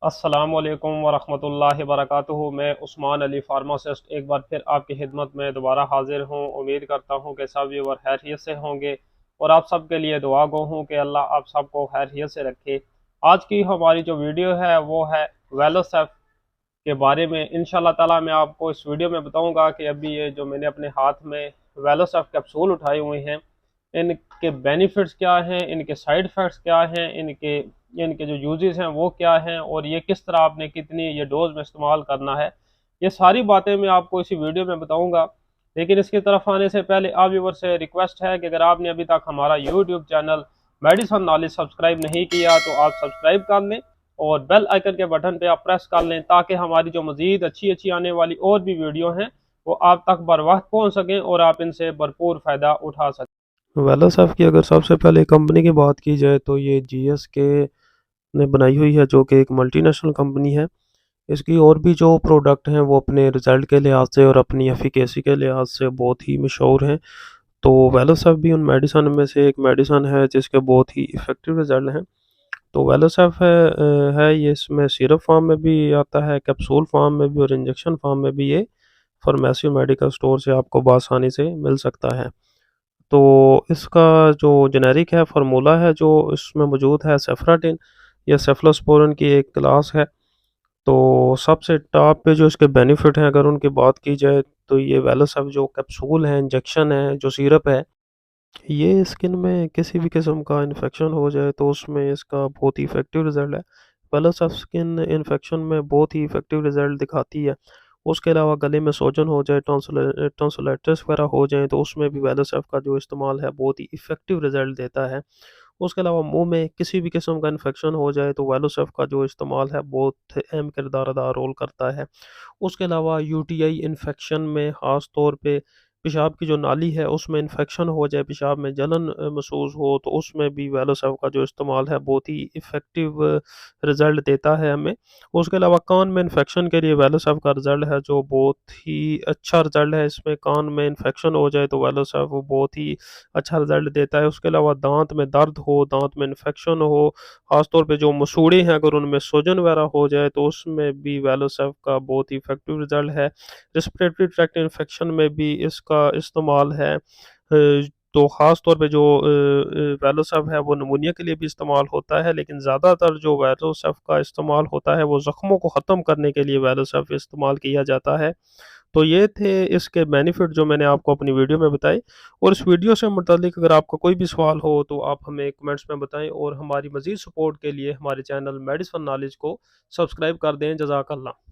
अस्सलामुअलैकुम वरहमतुल्लाहि वबरकातुहू। मैं उस्मान अली फार्मासिस्ट एक बार फिर आपकी खिदमत में दोबारा हाजिर हूँ। उम्मीद करता हूँ कि सब व्यूवर खैरियत से होंगे और आप सब के लिए दुआ गो हूँ कि अल्लाह आप सबको खैरियत से रखे। आज की हमारी जो वीडियो है वो है वेलोसेफ के बारे में। इंशाल्लाह ताला मैं आपको इस वीडियो में बताऊंगा कि अभी ये जो मैंने अपने हाथ में वेलोसेफ कैप्सूल उठाए हुए हैं, इनके बेनिफिट्स क्या हैं, इनके साइड इफ़ेक्ट्स क्या हैं, इनके इनके जो यूजेस हैं वो क्या हैं, और ये किस तरह आपने कितनी ये डोज में इस्तेमाल करना है, ये सारी बातें मैं आपको इसी वीडियो में बताऊंगा। लेकिन इसकी तरफ आने से पहले आप व्यूअर से रिक्वेस्ट है कि अगर आपने अभी तक हमारा YouTube channel Medicine Knowledge subscribe नहीं किया तो आप सब्सक्राइब कर लें और बेल आइकन के बटन पे आप प्रेस कर लें, ताकि हमारी जो मज़ीद अच्छी अच्छी आने वाली और भी वीडियो हैं वो आप तक बर वक्त पहुँच सकें और आप इनसे भरपूर फ़ायदा उठा सकें। वेलोसाफ की अगर सबसे पहले कंपनी की बात की जाए तो ये जीएसके ने बनाई हुई है, जो कि एक मल्टीनेशनल कंपनी है। इसकी और भी जो प्रोडक्ट हैं वो अपने रिज़ल्ट के लिहाज से और अपनी एफिकेसी के लिहाज से बहुत ही मशहूर हैं। तो वेलोसाफ भी उन मेडिसन में से एक मेडिसन है जिसके बहुत ही इफ़ेक्टिव रिज़ल्ट हैं। तो वेलोसाफ है ये, इसमें सिरप फॉर्म में भी आता है, कैप्सूल फॉर्म में भी और इंजेक्शन फॉर्म में भी। ये फार्मेसी और मेडिकल स्टोर से आपको बआसानी से मिल सकता है। तो इसका जो जेनेरिक है फार्मूला है जो इसमें मौजूद है, सेफ्राटिन या सेफ्लोस्पोरिन की एक क्लास है। तो सबसे टॉप पे जो इसके बेनिफिट हैं अगर उनकी बात की जाए तो ये वेलोसिव जो कैप्सूल है, इंजेक्शन है, जो सिरप है, ये स्किन में किसी भी किस्म का इन्फेक्शन हो जाए तो उसमें इसका बहुत ही इफ़ेक्टिव रिज़ल्ट है। वेलोसिव स्किन इन्फेक्शन में बहुत ही इफ़ेक्टिव रिज़ल्ट दिखाती है। उसके अलावा गले में सूजन हो जाए, टॉन्सिलाइटिस वगैरह हो जाए तो उसमें भी वेलोसिव का जो इस्तेमाल है बहुत ही इफ़ेक्टिव रिज़ल्ट देता है। उसके अलावा मुँह में किसी भी किस्म का इन्फेक्शन हो जाए तो वेलोसिव का जो इस्तेमाल है बहुत अहम किरदार अदा रोल करता है। उसके अलावा यूटीआई इन्फेक्शन में ख़ास तौर पे पेशाब की जो नाली है उसमें इन्फेक्शन हो जाए, पेशाब में जलन महसूस हो तो उसमें भी वेलोसिव का जो इस्तेमाल है बहुत ही इफ़ेक्टिव रिज़ल्ट देता है हमें। उसके अलावा कान में इन्फेक्शन के लिए वेलोसिव का रिज़ल्ट है जो बहुत ही अच्छा रिज़ल्ट है। इसमें कान में इन्फेक्शन हो जाए तो वेलोसिव वो बहुत ही अच्छा रिज़ल्ट देता है। उसके अलावा दाँत में दर्द हो, दाँत में इन्फेक्शन हो, ख़ास तौर पे जो मसूड़े हैं अगर उनमें सूजन वगैरह हो जाए तो उसमें भी वेलोसिव का बहुत ही इफ़ेक्टिव रिज़ल्ट है। रिस्पिरेटरी ट्रैक्ट इन्फेक्शन में भी इसका इस्तेमाल है। तो ख़ास तौर पे जो वेलोसिव है वो निमोनिया के लिए भी इस्तेमाल होता है, लेकिन ज़्यादातर जो वेलोसिव का इस्तेमाल होता है वो ज़ख्मों को ख़त्म करने के लिए वेलोसिव इस्तेमाल किया जाता है। तो ये थे इसके बेनिफिट जो मैंने आपको अपनी वीडियो में बताए। और इस वीडियो से मुतालिक अगर आपका कोई भी सवाल हो तो आप हमें कमेंट्स में बताएं और हमारी मज़ीद सपोर्ट के लिए हमारे चैनल मेडिसिन नॉलेज को सब्सक्राइब कर दें। जज़ाकल्लाह।